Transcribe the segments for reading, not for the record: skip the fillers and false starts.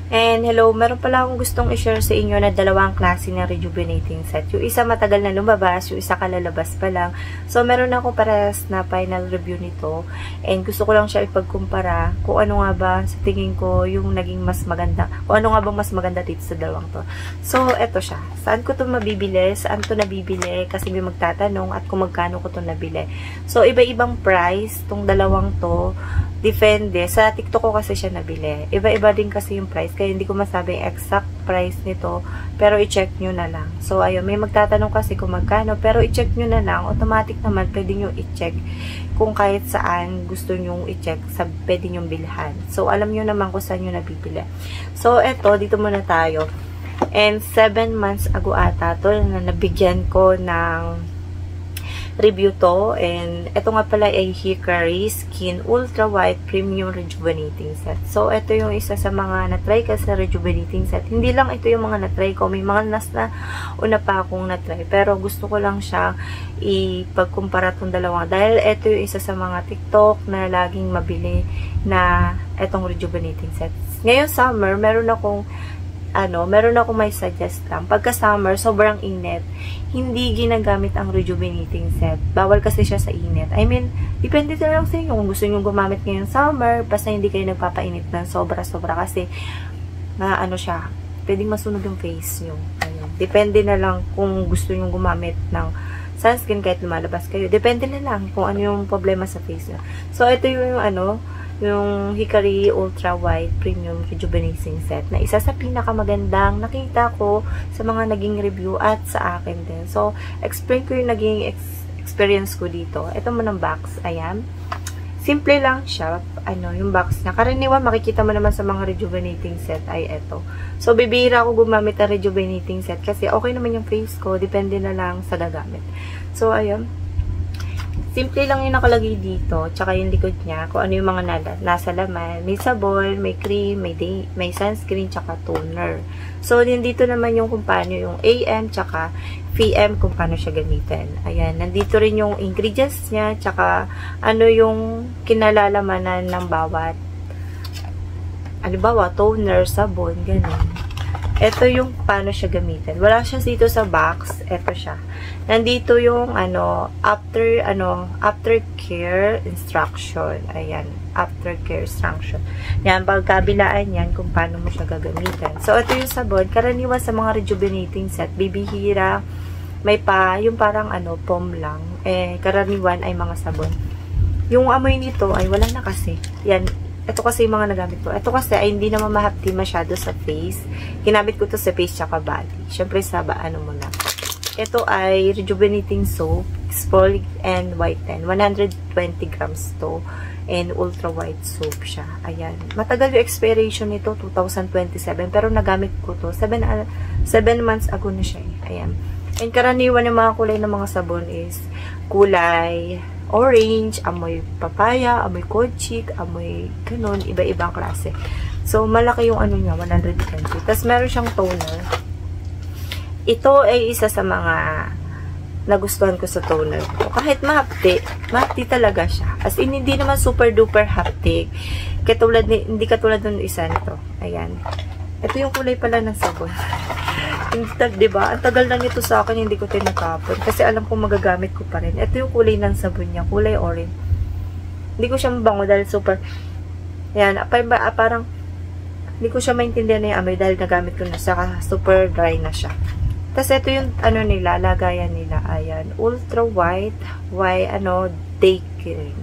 And hello, meron pala akong gustong i-share sa inyo na dalawang klase ng rejuvenating set. Yung isa matagal na lumabas, yung isa kalalabas pa lang. So, meron ako parehas na final review nito. And gusto ko lang siya ipagkumpara kung ano nga ba sa tingin ko yung naging mas maganda. Kung ano nga bang mas maganda dito sa dalawang to. So, eto siya. Saan ko to mabibili? Saan to nabibili? Kasi may magtatanong at kung magkano ko to nabili. So, iba-ibang price tong dalawang to. Depende. Sa TikTok ko kasi siya nabili. Iba-iba din kasi yung price. Kaya hindi ko masabi exact price nito. Pero i-check nyo na lang. So, ayun. May magtatanong kasi kung magkano. Pero i-check nyo na lang. Automatic naman, pwede nyo i-check. Kung kahit saan gusto nyo i-check, pwede nyo bilhan. So, alam nyo naman kung saan nyo nabibili. So, eto. Dito muna tayo. And 7 months ago ata to na nabigyan ko ng review to. And ito nga pala ay Hikari Skin Ultra White Premium Rejuvenating Set. So, ito yung isa sa mga na-try ka sa rejuvenating set. Hindi lang ito yung mga na-try ko. May mga una pa akong na-try. Pero gusto ko lang siya ipagkumpara tong dalawa. Dahil ito yung isa sa mga TikTok na laging mabili na itong rejuvenating set. Ngayon summer, meron akong may suggest lang. Pagka summer, sobrang init. Hindi ginagamit ang rejuvenating set. Bawal kasi siya sa init. I mean, depende na lang sa inyo. Kung gusto nyo gumamit ngayong summer, basta hindi kayo nagpapainit ng sobra-sobra kasi siya, pwedeng masunog yung face nyo. Ayun. Depende na lang kung gusto nyo gumamit ng sunscreen kahit lumalabas kayo. Depende na lang kung ano yung problema sa face nyo. So, ito yung yung Hikari Ultra White Premium Rejuvenating Set na isa sa pinakamagandang nakita ko sa mga naging review at sa akin din. So, explain ko yung naging experience ko dito. Ito mo ng box. Ayan. Simple lang siya. Yung box niya. Karaniwan, makikita mo naman sa mga rejuvenating set ay ito. So, bibihira ako gumamit ng rejuvenating set kasi okay naman yung face ko. Depende na lang sa gagamit. So, ayun. Simple lang yung nakalagay dito, tsaka yung likod niya, kung ano yung mga nasa laman. May sabon, may cream, may sunscreen, tsaka toner. So, dito naman yung kung paano yung AM, tsaka PM, kung paano siya gamitin. Ayan, nandito rin yung ingredients niya, tsaka ano yung kinalalamanan ng bawat, halimbawa, toner, sabon, ganun. Ito yung paano siya gamitin. Wala siya dito sa box. Ito siya. Nandito yung aftercare instruction. Ayan. Aftercare instruction. Yan. Pagkabilaan yan kung paano mo siya gagamitin. So, ito yung sabon. Karaniwan sa mga rejuvenating set. Bibihira. May yung parang foam lang. Karaniwan ay mga sabon. Yung amoy nito ay wala na kasi. Yan. Ito kasi yung mga nagamit ko. Ito kasi ay hindi naman mahapdi masyado sa face. Ginamit ko to sa face tsaka body. Siyempre sa muna. Ito ay rejuvenating soap, exfoliate and whiten. 120 grams to. And ultra white soap siya. Ayan. Matagal yung expiration nito, 2027. Pero nagamit ko to. 7 months ago na siya. Ayan. And karaniwan yung mga kulay ng mga sabon is kulay orange, amoy papaya, amoy kochik, amoy ganun, iba-ibang klase. So, malaki yung niya, 120. Tapos, meron siyang toner. Ito ay isa sa mga nagustuhan ko sa toner ko. Kahit mahapdi talaga siya. As in, hindi naman super duper hapdi. Hindi katulad ng isa nito. Ayan. Ito yung kulay pala ng sabon. Diba? Ang tagal na nito sa akin, hindi ko tinatapon. Kasi alam kong magagamit ko pa rin. Ito yung kulay ng sabon niya. Kulay orange. Hindi ko siya mabango dahil super, yan, parang, hindi ko siya maintindihan na yung amoy dahil nagamit ko na siya. Super dry na siya. Tapos ito yung, lagayan nila. Ayan. Ultra white, day cream.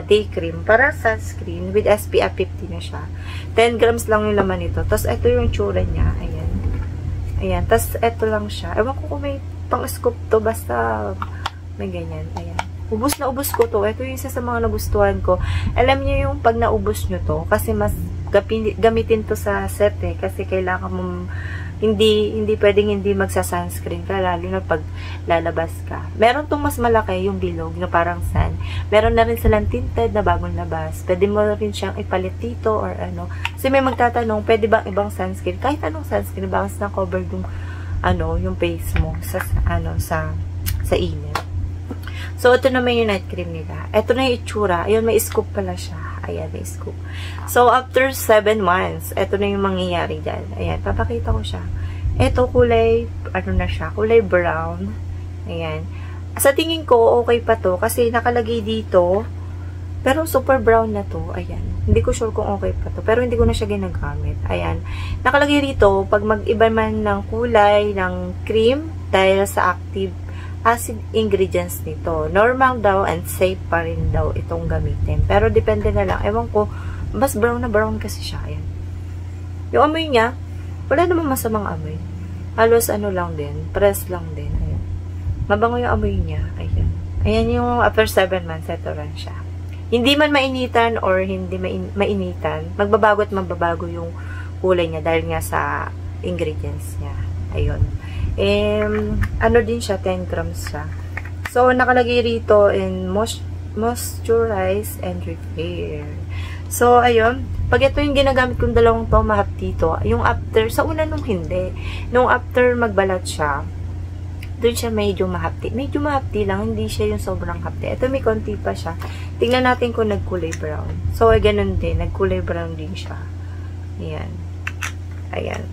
Day cream. Para sunscreen with SPF 50 na siya. 10 grams lang yung laman nito. Tapos ito yung tsura niya. Ayan. Ayan. Tapos, eto lang siya. Ewan ko kung may pang-scoop to. Basta, may ganyan. Ayan. Ubus na ubus ko to. Ito yung isa sa mga nagustuhan ko. Alam niyo yung pag naubos nyo to, kasi mas gamitin to sa set Kasi kailangan mo, hindi pwedeng hindi magsa-sunscreen ka, lalo na pag lalabas ka. Meron tong mas malaki, yung bilog, na parang sun. Meron na rin silang tinted na bagong labas. Pwede mo rin siyang ipalit dito or Kasi may magtatanong, pwede bang ibang sunscreen? Kahit anong sunscreen, basta na cover yung face mo sa init. So, ito naman yung night cream nila. Ito na yung itsura. Ayun, may scoop pala siya. Ayan, may scoop. So, after 7 months, ito na yung mangyayari dyan. Ayan, papakita ko siya. Ito, kulay, ano na siya, kulay brown. Ayan. Sa tingin ko, okay pa to, kasi nakalagay dito, pero super brown na to. Ayan. Hindi ko sure kung okay pa to, pero hindi ko na siya ginagamit. Ayan. Nakalagay rito, pag mag-iba man ng kulay, ng cream, dahil sa active acid ingredients nito. Normal daw and safe pa rin daw itong gamitin. Pero depende na lang. Ewan ko, mas brown na brown kasi siya. Ayan. Yung amoy niya, wala namang masamang amoy. Halos ano lang din, press lang din. Ayan. Mabango yung amoy niya. Ayan. Ayan yung after 7 months, ito rin siya. Hindi man mainitan or hindi mainitan, magbabago at mababago yung kulay niya dahil nga sa ingredients niya. Ayun. Ano din siya, 10 grams siya. So, nakalagay rito in moisturize and repair. So, ayun. Pag ito yung ginagamit kong dalawang to, mahapdi to. Yung after, sa una nung hindi. Nung after magbalat siya, doon siya medyo mahapdi. Medyo mahapdi lang, hindi siya yung sobrang hapdi. Ito may konti pa siya. Tingnan natin kung nagkulay brown. So, ganun din. Nagkulay brown din siya. Ayan. Ayan.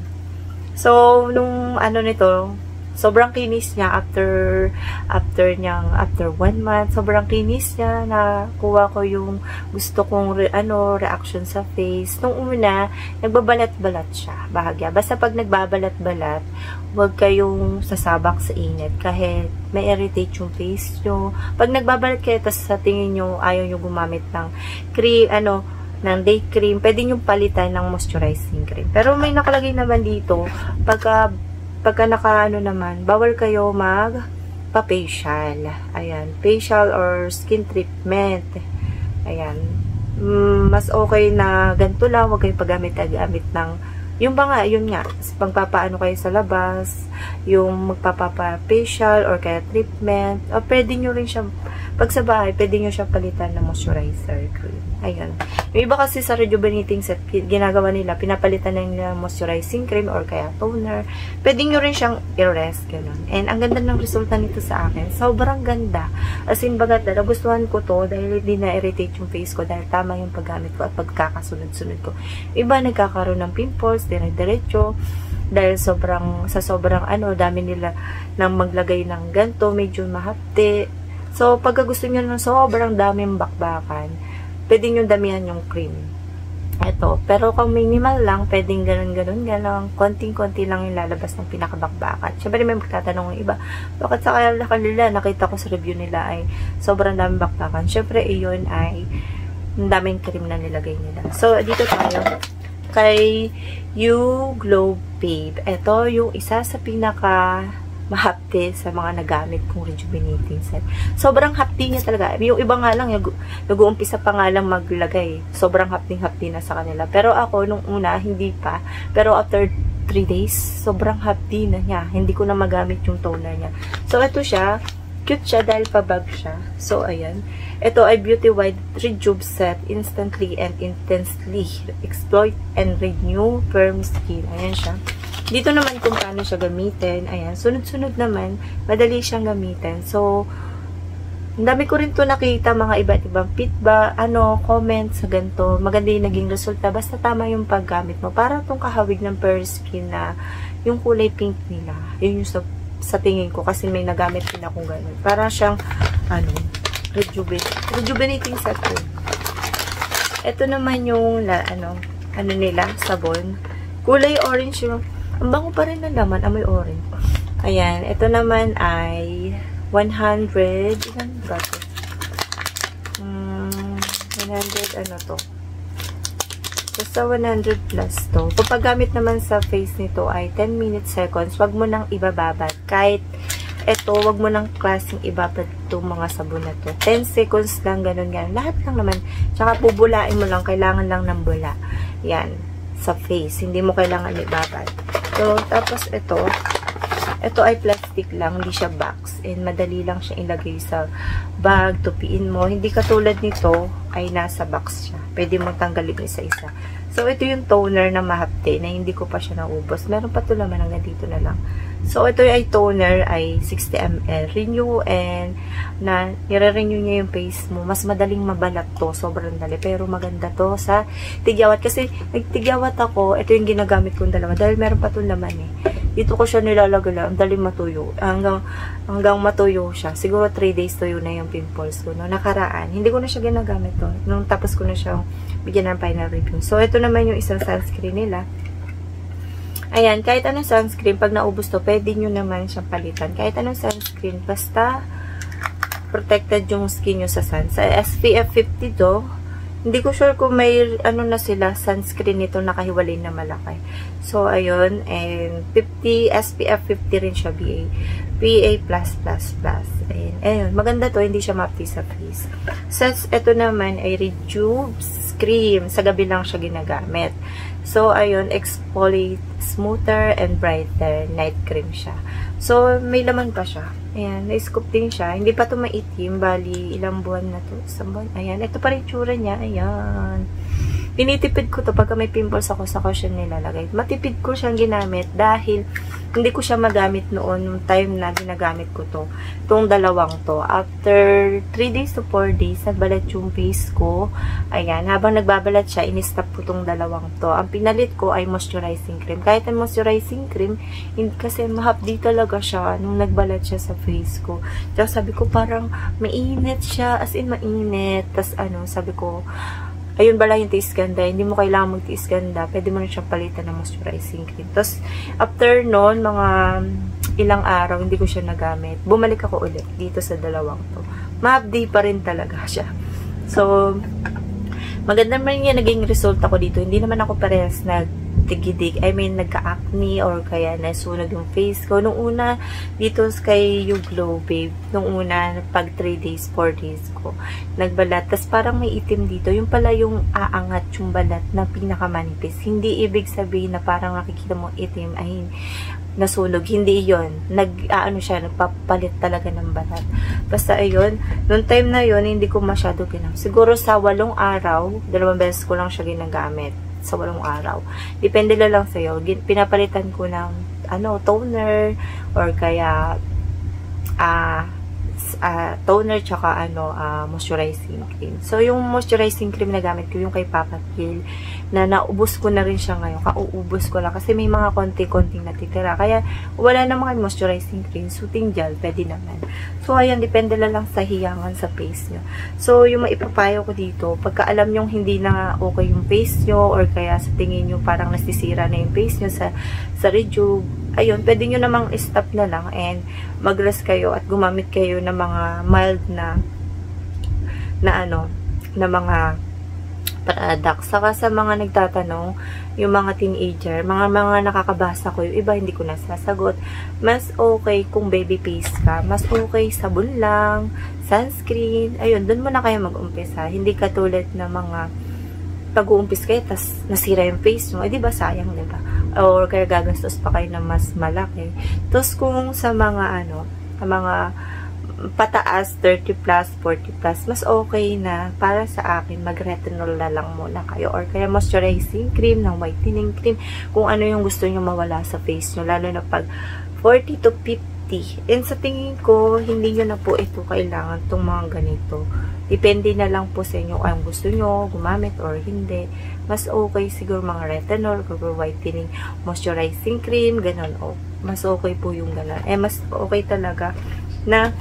So, nung ano nito, sobrang kinis niya after 1 month, sobrang kinis niya. Nakuha ko yung gusto kong reaction sa face. Nung una, nagbabalat-balat siya, bahagya. Basta pag nagbabalat-balat, huwag kayong sasabak sa init kahit may irritate yung face nyo. Pag nagbabalat kayo, tas sa tingin nyo, ayaw nyo gumamit ng cream, ng day cream, pwede nyo palitan ng moisturizing cream. Pero may nakalagay naman dito, pagka naman, bawal kayo magpa-facial. Ayan, facial or skin treatment. Ayan. Mas okay na ganito lang, huwag kayong paggamit ng yung ba nga, yun nga, pagpapaano kayo sa labas, yung magpapapa-facial or kaya treatment, o pwede nyo rin siya, pag sa bahay, pwede nyo siya palitan ng moisturizer cream. Ayun. Yung iba kasi sa rejuvenating set, ginagawa nila, pinapalitan na nila moisturizing cream or kaya toner. Pwede nyo rin siyang i-rest, ganun. And ang ganda ng resulta nito sa akin. Sobrang ganda. As in, bagat na, nagustuhan ko to dahil hindi na-irritate yung face ko dahil tama yung paggamit ko at pagkakasunod-sunod ko. Iba nagkakaroon ng pimples, dire-diretso, dahil sobrang dami nila nang maglagay ng ganto, medyo mahapte. So, pagka gusto nyo ng sobrang daming bakbakan, pwede nyo damihan yung cream. Ito. Pero kung minimal lang, pwedeng ganun, konting-konti lang yung lalabas ng pinakabakbakan. Siyempre, may magtatanong ng iba, bakit sa kanila, nakita ko sa review nila ay sobrang daming bakbakan. Siyempre, iyon ay daming cream na nilagay nila. So, dito tayo kay You Glow Babe. Ito yung isa sa pinaka mahapdi sa mga nagamit kong rejuvenating set. Sobrang hapdi niya talaga. Yung iba nga lang, nag-uumpisa pa nga lang maglagay. Sobrang hapding-hapdi na sa kanila. Pero ako, nung una, hindi pa. Pero after 3 days, sobrang hapdi na niya. Hindi ko na magamit yung toner niya. So, ito siya. Cute siya dahil pabag siya. So, ayan. Ito ay Beauty White Rejuve Set. Instantly and intensely exploit and renew firm skin. Ayan siya. Dito naman kung paano siya gamitin. Ayan. Sunod-sunod naman. Madali siyang gamitin. So, ang dami ko rin to nakita mga iba't ibang feedback, comment sa ganito. Maganda yung naging resulta. Basta tama yung paggamit mo. Para tong kahawig ng fair skin na yung kulay pink nila. Yun yung sa tingin ko kasi may nagamit din akong ganun. Para siyang rejuvenating set ko. Ito naman yung nila, sabon. Kulay orange yung, ang bango pa rin na naman, amoy orange. Ayan, ito naman ay 100, ilan ba ito? 100, to? Basta 100 plus to. Kung paggamit naman sa face nito ay 10 minutes seconds, wag mo nang ibababad. Kahit ito, wag mo nang klaseng ibabad itong mga sabon na to. 10 seconds lang, ganun. Lahat lang naman. Tsaka bubulain mo lang, kailangan lang ng bula. Yan, sa face. Hindi mo kailangan ibabad. So, tapos ito ay plastic lang, hindi siya box. And madali lang siya ilagay sa bag, tupiin mo. Hindi katulad nito ay nasa box siya. Pwede mong tanggalin isa-isa. So, ito yung toner na mahapte na hindi ko pa siya naubos. Meron pa ito naman hanggang dito na lang. So, ito ay toner, ay 60 ml. Renew, and nire-renew niya yung face mo. Mas madaling mabalat to. Sobrang dali. Pero maganda to sa tigyawat. Kasi, nagtigyawat ako, ito yung ginagamit kong dalawa. Dahil meron pa itong laman eh. Dito ko siya nilalagay lang. Ang daling matuyo. Hanggang matuyo siya. Siguro 3 days tuyo na yung pimples ko. No? Nakaraan. Hindi ko na siya ginagamit to. Nung tapos ko na siya bigyan ng final review. So, ito naman yung isang sunscreen nila. Ayan, kahit anong sunscreen, pag naubos to, pwede nyo naman siyang palitan. Kahit anong sunscreen, basta protected yung skin nyo sa sun. Sa SPF 50 to, hindi ko sure kung may ano na sila, sunscreen nito nakahiwalay na malaki. So, ayun, and 50, SPF 50 rin siya, PA+++. Ayun, maganda to, hindi siya mapti sa face. Since ito naman ay Rejuve's cream, sa gabi lang siya ginagamit. So, ayun, exfoliate smoother and brighter night cream siya. So, may laman pa siya. Ayan, na-scoop din siya. Hindi pa ito maitim. Bali, ilang buwan na to. Isang buwan. Ayan, ito pa rin tsura niya. Ayan. Tinitipid ko to pagka may pimples ako sa siya nilalagay. Matipid ko siyang ginamit dahil hindi ko siya magamit noon yung time na ginagamit ko to. Itong dalawang to. After 3 days to 4 days, nagbalat yung face ko. Ayan, habang nagbabalat siya, in-stop ko itong dalawang to. Ang pinalit ko ay moisturizing cream. Kahit ang moisturizing cream, kasi mahapdi talaga siya nung nagbalat siya sa face ko. Tapos sabi ko parang mainit siya, as in mainit. Tapos ano, sabi ko, ayun bala yung tiis ganda. Hindi mo kailangan mag-tiis ganda. Pwede mo na siyang palitan ng moisturizing cream. Tapos, after noon, mga ilang araw, hindi ko siya nagamit. Bumalik ako ulit dito sa dalawang to. Ma-update pa rin talaga siya. So, maganda naman yung naging result ako dito. Hindi naman ako parehas nagtigidig. I mean, nagka-acne or kaya nasunog yung face ko. Nung una, dito kay You Glow Babe, nung una, pag 3 days, 4 days ko, nagbalat. Tapos parang may itim dito. Yung pala yung aangat yung balat na pinakamanipis. Hindi ibig sabihin na parang nakikita mo itim ay nasunog. Hindi yon. Nagpapalit talaga ng balat. Basta ayun, nung time na yon hindi ko masyado ginamit. Siguro sa 8 araw, 2 beses ko lang siya ginagamit. Sa 8 araw. Depende lang sa'yo. Pinapalitan ko ng toner or kaya toner tsaka moisturizing cream. So, yung moisturizing cream na gamit ko, yung kay Papa Kill, na naubos ko na rin siya ngayon. Kauubos ko lang kasi may mga konti-konting natitira. Kaya, wala namang moisturizing cream. Soothing gel, pwede naman. So, ayan, depende lang sa hiyangan sa face nyo. So, yung maipapayo ko dito, pagka alam nyong hindi na okay yung face nyo or kaya sa tingin nyo parang nasisira na yung face nyo sa Rejuve, ayun, pwede nyo namang stop na lang and mag-rest kayo at gumamit kayo ng mga mild na mga products. Saka sa mga nagtatanong, yung mga teenager, mga nakakabasa ko, yung iba hindi ko nasasagot. Mas okay kung baby face ka. Mas okay sabon lang, sunscreen. Ayun, dun mo na kayo mag-umpisa. Hindi katulad na mga pag-uumpis kayo, tas nasira yung face mo. Eh, di ba sayang, di ba? Or kaya gagastos pa kayo na mas malaki. Tapos kung sa mga mga pataas, 30 plus, 40 plus, mas okay na para sa akin, mag-retinol na lang muna kayo. Or kaya moisturizing cream, ng whitening cream, kung ano yung gusto nyo mawala sa face nyo. Lalo na pag 40 to 50. And sa tingin ko, hindi nyo na po ito kailangan itong mga ganito. Depende na lang po sa inyo kung gusto nyo gumamit or hindi. Mas okay siguro mga retinol, or whitening, moisturizing cream, ganun. Mas okay po yung ganun. Mas okay talaga na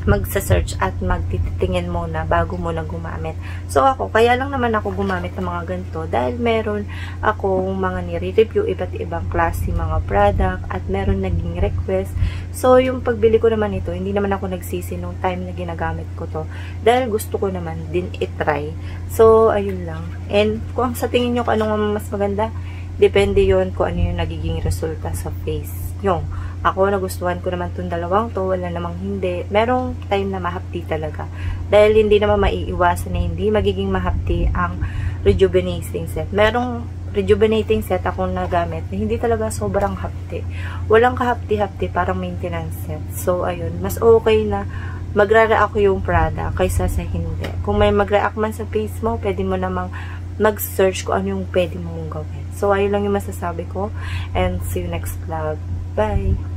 magsa-search at magtitingin muna bago mo na gumamit. So ako, kaya lang naman ako gumamit ng mga ganito dahil meron akong mga nire-review iba't ibang klase mga product at meron naging request. So yung pagbili ko naman ito, hindi naman ako nagsisi nung time na ginagamit ko to dahil gusto ko naman din i-try. So ayun lang. And kung sa tingin nyo kung anong mas maganda, depende yon kung ano yung nagiging resulta sa face nyo. Ako, nagustuhan ko naman itong dalawang to. Wala namang hindi. Merong time na mahapdi talaga. Dahil hindi naman maiiwasan na hindi magiging mahapdi ang rejuvenating set. Merong rejuvenating set akong nagamit na hindi talaga sobrang hapdi. Walang kahapdi-hapdi, parang maintenance set. So, ayun. Mas okay na magre-react yung product kaysa sa hindi. Kung may mag-react man sa face mo, pwede mo namang mag-search kung ano yung pwede mong gawin. So, ayun lang yung masasabi ko. And see you next vlog. Bye!